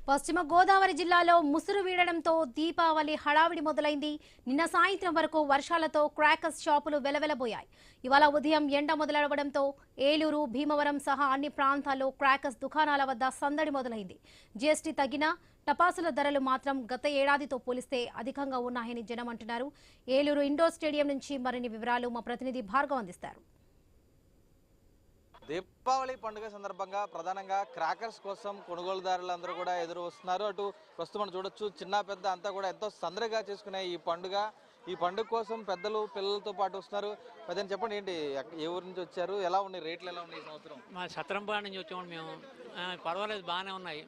పశ్చిమ గోదావరి జిల్లాలో ముసురు వీడడంతో దీపావళి హడావిడి మొదలైంది. నిన్న సాయంత్రం వరకు వర్షాలతో క్రాకర్స్ షాపులు వెలవెలబోయాయి. ఇవాళ ఉదయం ఎండ మొదలవడంతో ఏలూరు, భీమవరం సహా అన్ని ప్రాంతాల్లో క్రాకర్స్ దుకాణాల వద్ద సందడి మొదలైంది. జీఎస్టీ తగ్గిన టపాసుల ధరలు మాత్రం గత ఏడాదితో పోలిస్తే అధికంగా ఉన్నాయని జనం అంటున్నారు. ఏలూరు ఇండోర్ స్టేడియం నుంచి మరిన్ని వివరాలు మా ప్రతినిధి భార్గవ్ అందిస్తారు. దీపావళి పండుగ సందర్భంగా ప్రధానంగా క్రాకర్స్ కోసం కొనుగోలుదారులందరూ కూడా ఎదురు వస్తున్నారు. అటు ప్రస్తుతం మనం చూడొచ్చు, చిన్న పెద్ద అంతా కూడా ఎంతో సందడిగా చేసుకునే ఈ పండుగ కోసం పెద్దలు పిల్లలతో పాటు వస్తున్నారు. పెద్ద చెప్పండి, ఏంటి ఏ ఊరు నుంచి వచ్చారు, ఎలా ఉన్నాయి రేట్లు, ఎలా ఉన్నాయి ఈ సంవత్సరం? మా సత్రంపాడు నుంచి వచ్చాము మేము. పర్వాలేదు, బాగానే ఉన్నాయి.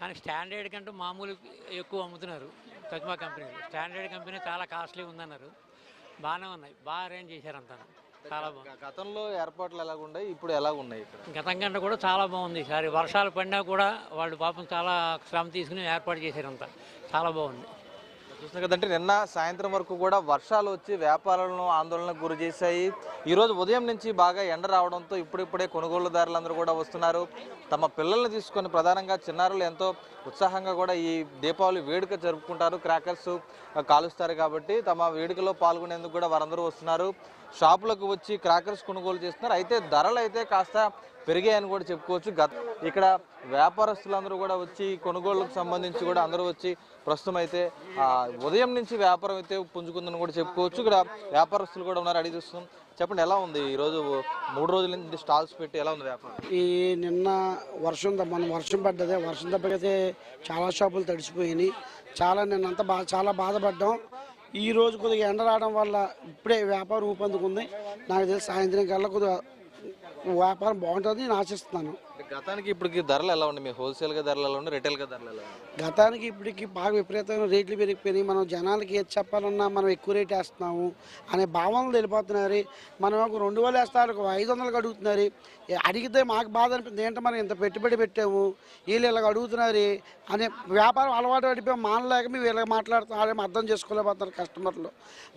కానీ స్టాండర్డ్ కంటూ మామూలు ఎక్కువ అమ్ముతున్నారు. తజ్మా కంపెనీ స్టాండర్డ్ కంపెనీ చాలా కాస్ట్లీ ఉందన్నారు. బాగానే ఉన్నాయి, బాగా అరేంజ్ చేశారు అంతా. చాలా బాగుంది. గతంలో ఏర్పాట్లు ఎలాగున్నాయి, ఇప్పుడు ఎలాగున్నాయి? గతం కంటే కూడా చాలా బాగుంది. ఈసారి వర్షాలు పడినా కూడా వాళ్ళు పాపం చాలా శ్రమ తీసుకుని ఏర్పాటు చేశారు అంతా. చాలా బాగుంది. చూస్తున్నా కదంటే నిన్న సాయంత్రం వరకు కూడా వర్షాలు వచ్చి వ్యాపారాలను ఆందోళనకు గురి చేశాయి. ఈరోజు ఉదయం నుంచి బాగా ఎండ రావడంతో ఇప్పుడిప్పుడే కొనుగోలుదారులందరూ కూడా వస్తున్నారు. తమ పిల్లల్ని తీసుకొని ప్రధానంగా చిన్నారులు ఎంతో ఉత్సాహంగా కూడా ఈ దీపావళి వేడుక జరుపుకుంటారు. క్రాకర్స్ కాలుస్తారు కాబట్టి తమ వేడుకలో పాల్గొనేందుకు కూడా వారందరూ వస్తున్నారు. షాపులకు వచ్చి క్రాకర్స్ కొనుగోలు చేస్తున్నారు. అయితే ధరలు అయితే కాస్త పెరిగాయని కూడా చెప్పుకోవచ్చు. ఇక్కడ వ్యాపారస్తులందరూ కూడా వచ్చి కొనుగోలుకు సంబంధించి కూడా అందరూ వచ్చి ప్రస్తుతం అయితే ఉదయం నుంచి వ్యాపారం అయితే పుంజుకుందని కూడా చెప్పుకోవచ్చు. ఇక్కడ వ్యాపారస్తులు కూడా ఉన్నారు, అడిగి చూస్తున్నాం. చెప్పండి, ఎలా ఉంది ఈరోజు 3 రోజుల నుంచి స్టాల్స్ పెట్టి ఎలా ఉంది వ్యాపారం? ఈ నిన్న వర్షం పడ్డది. వర్షం తప్పకైతే చాలా షాపులు తడిసిపోయినాయి. నిన్నంతా చాలా బాధపడ్డాం. ఈ రోజు కొద్దిగా ఎండ రావడం వల్ల ఇప్పుడే వ్యాపారం ఊపందుకుంది. నాకు తెలిసి సాయంత్రం కల్లా కొద్దిగా వ్యాపారం బాగుంటుంది నేను ఆశిస్తున్నాను. గతానికి ఇప్పటికి ధరలు ఎలా ఉన్నాయి? మీ హోల్సేల్గా ధరలు ఎలా ఉన్నాయి, రిటైల్గా ధరలు ఎలా ఉన్నాయి? గతానికి ఇప్పటికి బాగా విపరీతమైన రేట్లు పెరిగిపోయినాయి. మనం జనాలకి ఏది చెప్పాలన్నా మనం ఎక్కువ రేట్ వేస్తున్నాము అనే భావనలు వెళ్ళిపోతున్నారు. మనం ఒక 2,000 వేస్తారు, 500కి అడుగుతున్నారు. అడిగితే మాకు బాధ అనిపించింది, ఏంటంటే మనం ఇంత పెట్టుబడి పెట్టాము, వీళ్ళు ఇలాగ అడుగుతున్నారు అనే వ్యాపారం అలవాటు పడిపోయి మానలేక మేము వీళ్ళకి మాట్లాడుతున్నాం. అర్థం చేసుకోలేకపోతున్నారు కస్టమర్లు.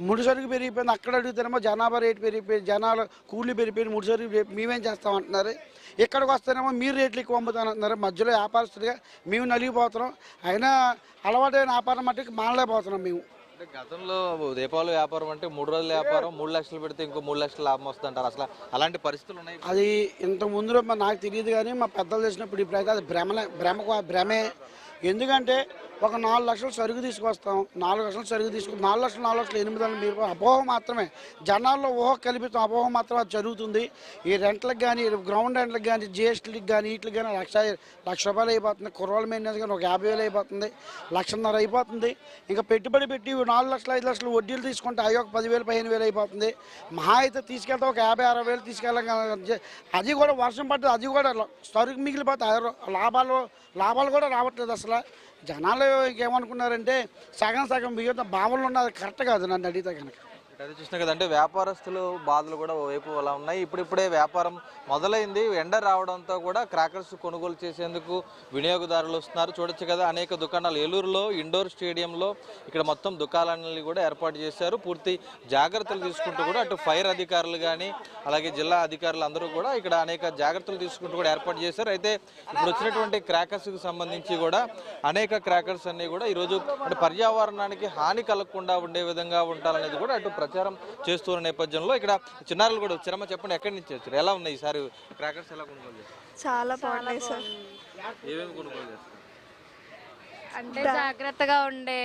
ముడిసరుకు పెరిగిపోయింది, అక్కడ అడుగుతారేమో జనాభా రేటు పెరిగిపోయింది, జనాలు కూలీ పెరిగిపోయింది, ముడిసరుకు మేమేం చేస్తామంటున్నారు. ఇక్కడికి వస్తేనేమో మీరు రేట్లు ఎక్కువ అమ్ముతానంటున్నారు. మధ్యలో వ్యాపారస్తుడిగా మేము నలిగిపోతున్నాం. అయినా అలవాటైన వ్యాపారం మట్టుకు మానలేకపోతున్నాం మేము. గతంలో దీపావళి వ్యాపారం అంటే 3 రోజుల వ్యాపారం 3 లక్షలు పెడితే ఇంకో 3 లక్షలు లాభం వస్తుంది అంటారు. అసలు అలాంటి పరిస్థితులు ఉన్నాయి? అది ఇంత ముందులో నాకు తెలియదు, కానీ మా పెద్దలు చేసినప్పుడు ఇప్పుడైతే అది భ్రమే. ఎందుకంటే ఒక 4 లక్షలు సరుకు తీసుకొస్తాం, 4 లక్షలు సరుకు తీసుకుంటాం, 4 లక్షలు 800 మీరు అపోహ మాత్రమే. జనాల్లో ఊహ కల్పితం, అపోహ మాత్రం అది జరుగుతుంది. ఈ రెంట్లకు కానీ, గ్రౌండ్ రెంట్లకు కానీ, జిఎస్టీలకు కానీ, వీటికి కానీ లక్ష రూపాయలు అయిపోతుంది. కుర్రోళ్ళ మెయింటెనెన్స్ కానీ ఒక 50,000 అయిపోతుంది, 1,50,000 అయిపోతుంది. ఇంకా పెట్టుబడి పెట్టి 4 లక్షలు 5 లక్షలు వడ్డీలు తీసుకుంటే అవి ఒక 10,000 15,000 అయిపోతుంది. మహా అయితే తీసుకెళ్తే ఒక 50,000-60,000 తీసుకెళ్ళాలి. అది కూడా వర్షం పడ్డది, అది కూడా సరుకు మిగిలిపోతే లాభాలు కూడా రావట్లేదు. అసలు జనాలు ఇంకేమనుకున్నారంటే సగం మిగతా భావనలు ఉన్నది కరెక్ట్ కాదు నన్ను అడిగితే కనుక. అది చూసినా కదంటే వ్యాపారస్తులు బాధలు కూడా ఓవైపు అలా ఉన్నాయి. ఇప్పుడిప్పుడే వ్యాపారం మొదలైంది. ఎండ రావడంతో కూడా క్రాకర్స్ కొనుగోలు చేసేందుకు వినియోగదారులు వస్తున్నారు. చూడొచ్చు కదా, అనేక దుకాణాలు ఏలూరులో ఇండోర్ స్టేడియంలో ఇక్కడ మొత్తం దుకాణాలని కూడా ఏర్పాటు చేశారు. పూర్తి జాగ్రత్తలు తీసుకుంటూ కూడా అటు ఫైర్ అధికారులు కానీ అలాగే జిల్లా అధికారులు అందరూ కూడా ఇక్కడ అనేక జాగ్రత్తలు తీసుకుంటూ కూడా ఏర్పాటు చేశారు. అయితే ఇప్పుడు వచ్చినటువంటి క్రాకర్స్కి సంబంధించి కూడా అనేక క్రాకర్స్ అన్నీ కూడా ఈరోజు అంటే పర్యావరణానికి హాని కలగకుండా ఉండే విధంగా ఉండాలనేది కూడా అటు ప్రచారం చేస్తున్న నేపథ్యంలో ఇక్కడ చిన్నారులు కూడా వచ్చారమ్మా. చెప్పండి, ఎక్కడి నుంచి వచ్చారు, ఎలా ఉన్నాయి ఈసారి క్రాకర్స్, ఎలా కొనుగోలు చేస్తారు? చాలా బాగున్నాయి సార్. ఏమేమి కొనుగోలు చేస్తారు? అంటే జాగ్రత్తగా ఉండే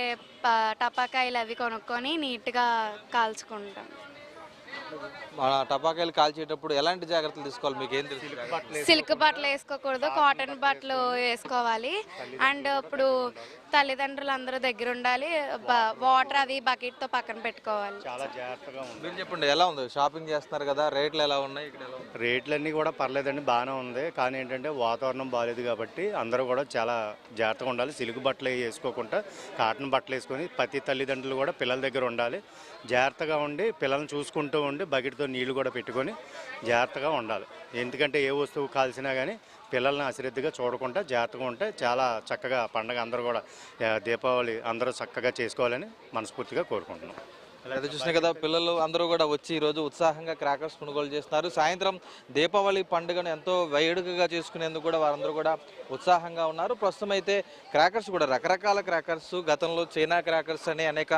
టపాకాయలు అవి కొనుక్కొని నీట్గా కాల్చుకుంటాం. మన టపాకాయలు కాల్చేటప్పుడు ఎలాంటి జాగ్రత్తలు తీసుకోవాలి, మీకు ఏం తెలుసు? సిల్క్ బట్టలు వేసుకోకూడదు, కాటన్ బట్టలు వేసుకోవాలి. అండ్ ఇప్పుడు తల్లిదండ్రులు అందరూ దగ్గర ఉండాలి. వాటర్ అది బకెట్తో పక్కన పెట్టుకోవాలి. చాలా జాగ్రత్తగా ఉంది. మీరు చెప్పండి, ఎలా ఉంది? షాపింగ్ చేస్తున్నారు కదా, రేట్లు ఎలా ఉన్నాయి ఇక్కడ? రేట్లన్నీ కూడా పర్లేదండి, బాగానే ఉంది. కానీ ఏంటంటే వాతావరణం బాగాలేదు కాబట్టి అందరూ కూడా చాలా జాగ్రత్తగా ఉండాలి. సిల్క్ బట్టలు వేసుకోకుండా కాటన్ బట్టలు వేసుకొని ప్రతి తల్లిదండ్రులు కూడా పిల్లల దగ్గర ఉండాలి. జాగ్రత్తగా ఉండి పిల్లల్ని చూసుకుంటూ ఉండి బకెట్తో నీళ్లు కూడా పెట్టుకొని జాగ్రత్తగా ఉండాలి. ఎందుకంటే ఏ వస్తువు కాల్సినా కానీ పిల్లల్ని అశ్రద్ధగా చూడకుండా జాగ్రత్తగా ఉంటే చాలా చక్కగా పండగ అందరూ కూడా దీపావళి అందరూ చక్కగా చేసుకోవాలని మనస్ఫూర్తిగా కోరుకుంటున్నాం. అదే చూసినా కదా, పిల్లలు అందరూ కూడా వచ్చి ఈరోజు ఉత్సాహంగా క్రాకర్స్ కొనుగోలు చేస్తున్నారు. సాయంత్రం దీపావళి పండుగను ఎంతో వేడుకగా చేసుకునేందుకు కూడా వారందరూ కూడా ఉత్సాహంగా ఉన్నారు. ప్రస్తుతం అయితే క్రాకర్స్ కూడా రకరకాల క్రాకర్స్, గతంలో చైనా క్రాకర్స్ అని, అనేక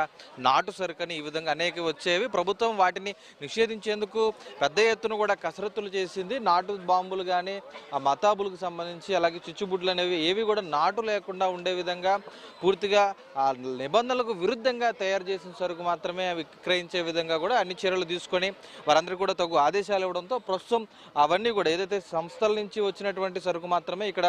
నాటు సరుకని, ఈ విధంగా అనేక వచ్చేవి. ప్రభుత్వం వాటిని నిషేధించేందుకు పెద్ద ఎత్తున కూడా కసరత్తులు చేసింది. నాటు బాంబులు కానీ, ఆ మతాబులకు సంబంధించి, అలాగే చిచ్చుబుడ్లు అనేవి ఏవి కూడా నాటు లేకుండా ఉండే విధంగా పూర్తిగా ఆ నిబంధనలకు విరుద్ధంగా తయారు చేసిన సరుకు మాత్రమే విక్రయించే విధంగా కూడా అన్ని చర్యలు తీసుకొని వారందరికీ కూడా తగు ఆదేశాలు ఇవ్వడంతో ప్రస్తుతం అవన్నీ కూడా ఏదైతే సంస్థల నుంచి వచ్చినటువంటి సరుకు మాత్రమే ఇక్కడ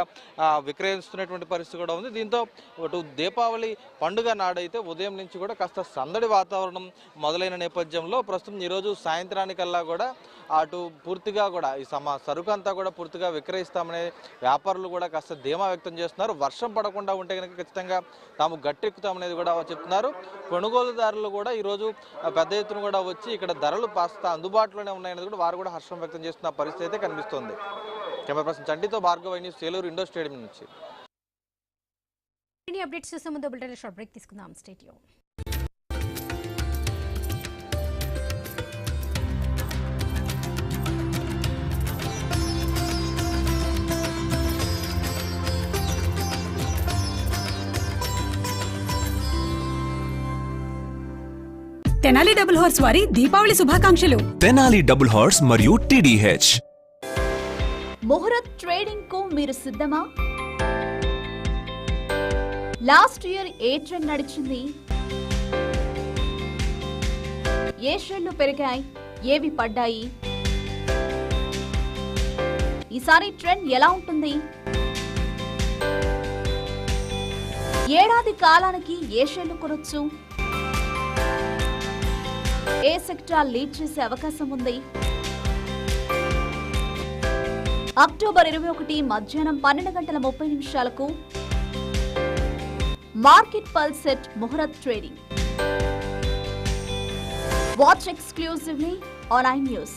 విక్రయిస్తున్నటువంటి పరిస్థితి కూడా ఉంది. దీంతో అటు దీపావళి పండుగ నాడైతే ఉదయం నుంచి కూడా కాస్త సందడి వాతావరణం మొదలైన నేపథ్యంలో ప్రస్తుతం ఈరోజు సాయంత్రానికల్లా కూడా అటు పూర్తిగా కూడా ఈ సరుకు అంతా కూడా పూర్తిగా విక్రయిస్తామనే వ్యాపారులు కూడా కాస్త ధీమా వ్యక్తం చేస్తున్నారు. వర్షం పడకుండా ఉంటే కనుక ఖచ్చితంగా తాము గట్టెక్కుతామనేది కూడా చెప్తున్నారు. కొనుగోలుదారులు కూడా ఈరోజు పెద్ద ఎత్తున కూడా వచ్చి ఇక్కడ ధరలు కాస్త అందుబాటులోనే ఉన్నాయనేది కూడా వారు కూడా హర్షం వ్యక్తం చేస్తున్న పరిస్థితి అయితే కనిపిస్తోంది. కెమెరా పర్సన్ చంటితో Bhargava news, Eluru indoor stadium నుంచి. అప్డేట్స్ చూసే ముందు బులెటిన్ షార్ట్ బ్రేక్ తీసుకుందాం. Stay tune. Tenali double horse వారి దీపావళి శుభాకాంక్షలు. తెనాలి డబుల్ హార్స్ మరియు టీడీహెచ్. ముహూర్త్ ట్రేడింగ్ కు మీరు సిద్ధమా? లాస్ట్ ఇయర్ ఏ ట్రెండ్ నడిచింది? ఏ షేర్లు పెరిగాయి, ఏవి పడ్డాయి? ఈసారి ట్రెండ్ ఎలా ఉంటుంది? ఏడాది కాలానికి ఏ షేర్లు కొనొచ్చు? ఏ సెక్టార్ లీడ్ చేసే అవకాశం ఉంది? అక్టోబర్ 21 మధ్యాహ్నం 12:30 market pulse set muhurat trading. Watch exclusively on I news.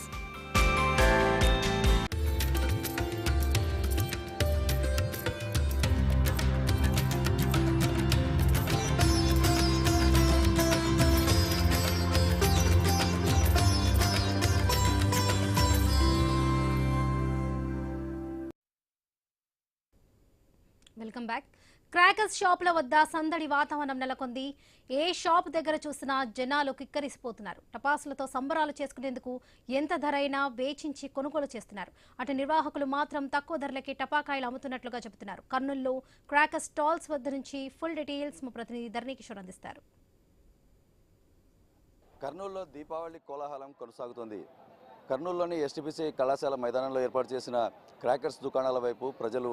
Welcome back. Crackers షాపుల వద్ద సందడి వాతావరణం నెలకొంది. ఏ షాప్ దగ్గర చూసినా జనాలు కిక్కరిసిపోతున్నారు. టపాసులతో సంబరాలు చేసుకునేందుకు ఎంత ధర అయినా వేచించి కొనుగోలు చేస్తున్నారు. అటు నిర్వాహకులు మాత్రం తక్కువ ధరలకి టపాకాయలు అమ్ముతున్నట్లుగా చెబుతున్నారు. కర్నూలులో క్రాకర్స్ స్టాల్స్ వద్ద నుంచి ఫుల్ డీటెయిల్స్ మా ప్రతినిధి ధరణికిషోర్ అందిస్తారు. కర్నూలులో దీపావళి కోలాహలం కొనసాగుతోంది. కర్నూలులోని ఎస్టీపీసీ కళాశాల మైదానంలో ఏర్పాటు చేసిన క్రాకర్స్ దుకాణాల వైపు ప్రజలు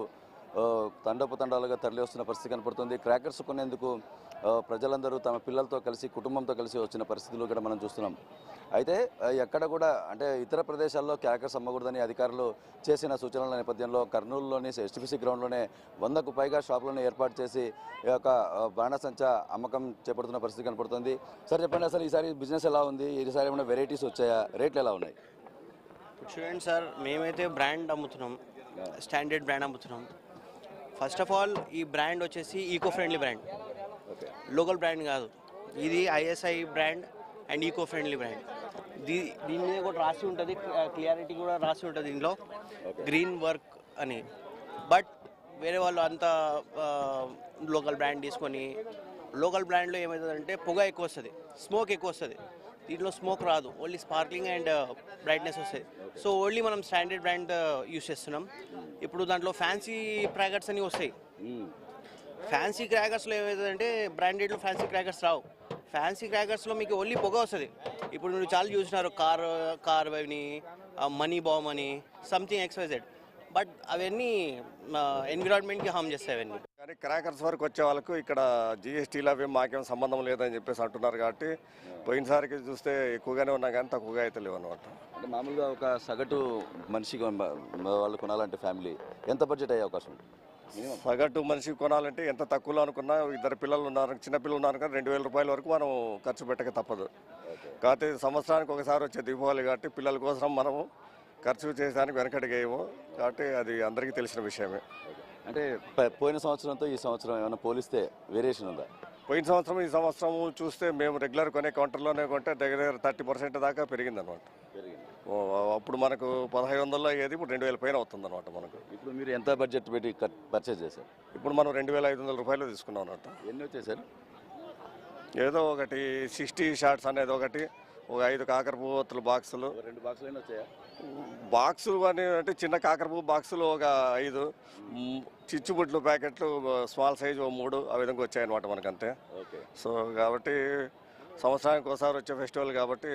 తండోపతండాలుగా తరలి వస్తున్న పరిస్థితి కనపడుతుంది. క్రాకర్స్ కొనేందుకు ప్రజలందరూ తమ పిల్లలతో కలిసి, కుటుంబంతో కలిసి వచ్చిన పరిస్థితులు కూడా మనం చూస్తున్నాం. అయితే ఎక్కడ కూడా అంటే ఇతర ప్రదేశాల్లో క్రాకర్స్ అమ్మకూడదని అధికారులు చేసిన సూచనల నేపథ్యంలో కర్నూలులోని ఎస్టీపీసీ గ్రౌండ్లోనే 100కు పైగా షాపులను ఏర్పాటు చేసి ఈ యొక్క బాణసంచా అమ్మకం చేపడుతున్న పరిస్థితి కనపడుతుంది. సార్ చెప్పండి, అసలు ఈసారి బిజినెస్ ఎలా ఉంది? ఈసారి ఏమైనా వెరైటీస్ వచ్చాయా? రేట్లు ఎలా ఉన్నాయి? చూడండి సార్, మేమైతే బ్రాండ్ అమ్ముతున్నాం, స్టాండర్డ్ బ్రాండ్ అమ్ముతున్నాం. ఫస్ట్ ఆఫ్ ఆల్ ఈ బ్రాండ్ వచ్చేసి eco friendly brand, local brand కాదు. ఇది ISI brand and eco friendly brand. దీని మీద కూడా రాసి ఉంటుంది, క్లియారిటీ కూడా రాసి ఉంటుంది దీనిలో, గ్రీన్ వర్క్ అని. బట్ వేరే వాళ్ళు అంతా లోకల్ బ్రాండ్ తీసుకొని, లోకల్ బ్రాండ్లో ఏమవుతుందంటే పొగ ఎక్కువ వస్తుంది, స్మోక్ ఎక్కువ వస్తుంది. దీంట్లో స్మోక్ రాదు, ఓన్లీ స్పార్క్లింగ్ అండ్ బ్రైట్నెస్ వస్తుంది. సో ఓన్లీ మనం స్టాండర్డ్ బ్రాండ్ యూస్ చేస్తున్నాం. ఇప్పుడు దాంట్లో ఫ్యాన్సీ క్రాకర్స్ అని వస్తాయి. ఫ్యాన్సీ క్రాకర్స్లో ఏమవుతుందంటే బ్రాండెడ్లో ఫ్యాన్సీ క్రాకర్స్ రావు. ఫ్యాన్సీ క్రాకర్స్లో మీకు ఓన్లీ పొగ వస్తుంది. ఇప్పుడు మీరు చాలా చూసినారు, కార్ అని, మనీ బాంబ్ అని, సంథింగ్ XYZ. బట్ అవన్నీ ఎన్విరాన్మెంట్కి హామ్ చేస్తాయి అవన్నీ. కానీ క్రాకర్స్ వరకు వచ్చే వాళ్ళకు ఇక్కడ జిఎస్టీలు అవి మాకేం సంబంధం లేదని చెప్పేసి అంటున్నారు. కాబట్టి పోయినసారికి చూస్తే ఎక్కువగానే ఉన్నా కానీ తక్కువగా అయితే లేవు అనమాట. అంటే మామూలుగా ఒక సగటు మనిషికి వాళ్ళు కొనాలంటే ఫ్యామిలీ ఎంత బడ్జెట్ అయ్యే అవకాశం? సగటు మనిషికి కొనాలంటే ఎంత తక్కువలో అనుకున్నా, ఇద్దరు పిల్లలు ఉన్నారు, చిన్నపిల్లలు ఉన్నారు కానీ 2000 రూపాయల వరకు మనం ఖర్చు పెట్టక తప్పదు. కాకపోతే సంవత్సరానికి ఒకసారి వచ్చే దీపావళి కాబట్టి పిల్లల కోసం మనము ఖర్చు చేసేదానికి వెనకడిగేయము. కాబట్టి అది అందరికీ తెలిసిన విషయమే. అంటే పోయిన సంవత్సరంతో ఈ సంవత్సరం ఏమైనా పోలిస్తే వేరియేషన్ ఉందా? పోయిన సంవత్సరం ఈ సంవత్సరం చూస్తే మేము రెగ్యులర్ కొనే కౌంటర్లోనే కొంటే దగ్గర 30% దాకా పెరిగిందనమాట. అప్పుడు మనకు 1500 అయ్యేది ఇప్పుడు 2000 పైన అవుతుంది అనమాట. మనకు ఇప్పుడు మీరు ఎంత బడ్జెట్ పెట్టి పర్చేజ్ చేశారు? ఇప్పుడు మనం 2500 రూపాయలు తీసుకున్నాం అనమాట. ఎన్ని వచ్చేసారు? ఏదో ఒకటి 60 షార్ట్స్ అనేది ఒకటి, ఒక 5 కాకరపువ్వొత్తుల బాక్సులు, 2 బాక్సులు అయినా వచ్చాయా? బాక్సులు అని అంటే చిన్న కాకరపువ్వు బాక్సులు ఒక 5, చిచ్చుబుడ్లు ప్యాకెట్లు స్మాల్ సైజు 3, ఆ విధంగా వచ్చాయన్నమాట మనకంతే. సో కాబట్టి సంవత్సరానికి ఒకసారి వచ్చే ఫెస్టివల్ కాబట్టి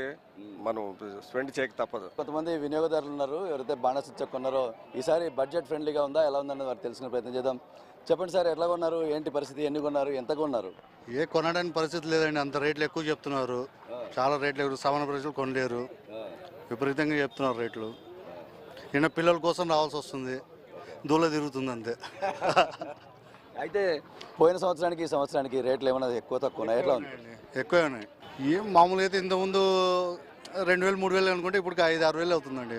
మనం స్పెండ్ చేయక తప్పదు. కొంతమంది వినియోగదారులు ఉన్నారు, ఎవరైతే బాణసంచా కొన్నారో ఈసారి బడ్జెట్ ఫ్రెండ్లీగా ఉందా, ఎలా ఉందన్నది వారికి తెలుసుకునే ప్రయత్నం చేద్దాం. చెప్పండి సార్, ఎట్లా కొన్నారు, ఏంటి పరిస్థితి, ఎన్ని కొన్నారు, ఎంత కొన్నారు? ఏ కొనడానికి పరిస్థితి లేదండి, అంత రేట్లు ఎక్కువ చెప్తున్నారు. చాలా రేట్లు ఎక్కువ, సామాన్య ప్రజలు కొనలేరు, విపరీతంగా చెప్తున్నారు రేట్లు. నిన్న పిల్లల కోసం రావాల్సి వస్తుంది, దూల తిరుగుతుంది అంతే. అయితే పోయిన సంవత్సరానికి ఈ సంవత్సరానికి రేట్లు ఏమైనా ఎక్కువ తక్కువ ఎట్లా ఉంది? ఎక్కువే ఉన్నాయి. ఏం మామూలుగా అయితే ఇంతకుముందు 2000 3000 అనుకుంటే ఇప్పుడు 5-6 వేలు అవుతుందండి.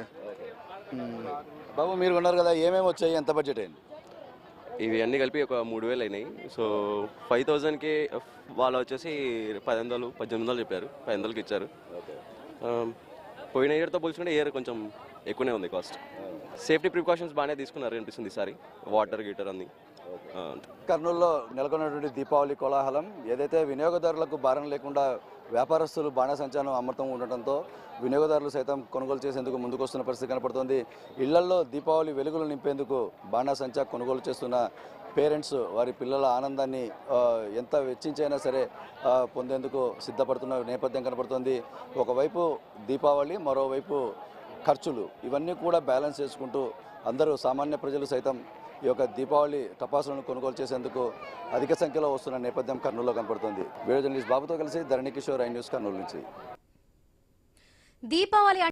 బాబు మీరు కొన్నారు కదా, ఏమేమి వచ్చాయి, ఎంత బడ్జెట్ అయింది? ఇవి అన్నీ కలిపి ఒక 3000 అయినాయి. సో 5000కి వాళ్ళు వచ్చేసి 1000 1800 చెప్పారు, 500కి ఇచ్చారు. పోయిన ఇయర్తో పోల్చుకుంటే ఇయర్ కొంచెం ఎక్కువనే ఉంది కాస్ట్. సేఫ్టీ ప్రికాషన్స్ బాగానే తీసుకున్నారు అనిపిస్తుంది ఈసారి, వాటర్ గీటర్ అన్ని. కర్నూలులో నెలకొన్నటువంటి దీపావళి కోలాహలం ఏదైతే వినియోగదారులకు భారం లేకుండా వ్యాపారస్తులు బాణసంచాను అమృతం ఉండటంతో వినియోగదారులు సైతం కొనుగోలు చేసేందుకు ముందుకొస్తున్న పరిస్థితి కనపడుతోంది. ఇళ్లల్లో దీపావళి వెలుగులు నింపేందుకు బాణసంచా కొనుగోలు చేస్తున్న పేరెంట్స్ వారి పిల్లల ఆనందాన్ని ఎంత వెచ్చించైనా సరే పొందేందుకు సిద్ధపడుతున్న నేపథ్యం కనపడుతోంది. ఒకవైపు దీపావళి, మరోవైపు ఖర్చులు, ఇవన్నీ కూడా బ్యాలెన్స్ చేసుకుంటూ అందరూ సామాన్య ప్రజలు సైతం ఈ యొక్క దీపావళి టపాసులను కొనుగోలు చేసేందుకు అధిక సంఖ్యలో వస్తున్న నేపథ్యం కర్నూలులో కనపడుతుంది. వీడియో జర్నలిస్ట్ బాబుతో కలిసి ధరణి కిషోర్, ఐ న్యూస్, కర్నూలు నుంచి. దీపావళి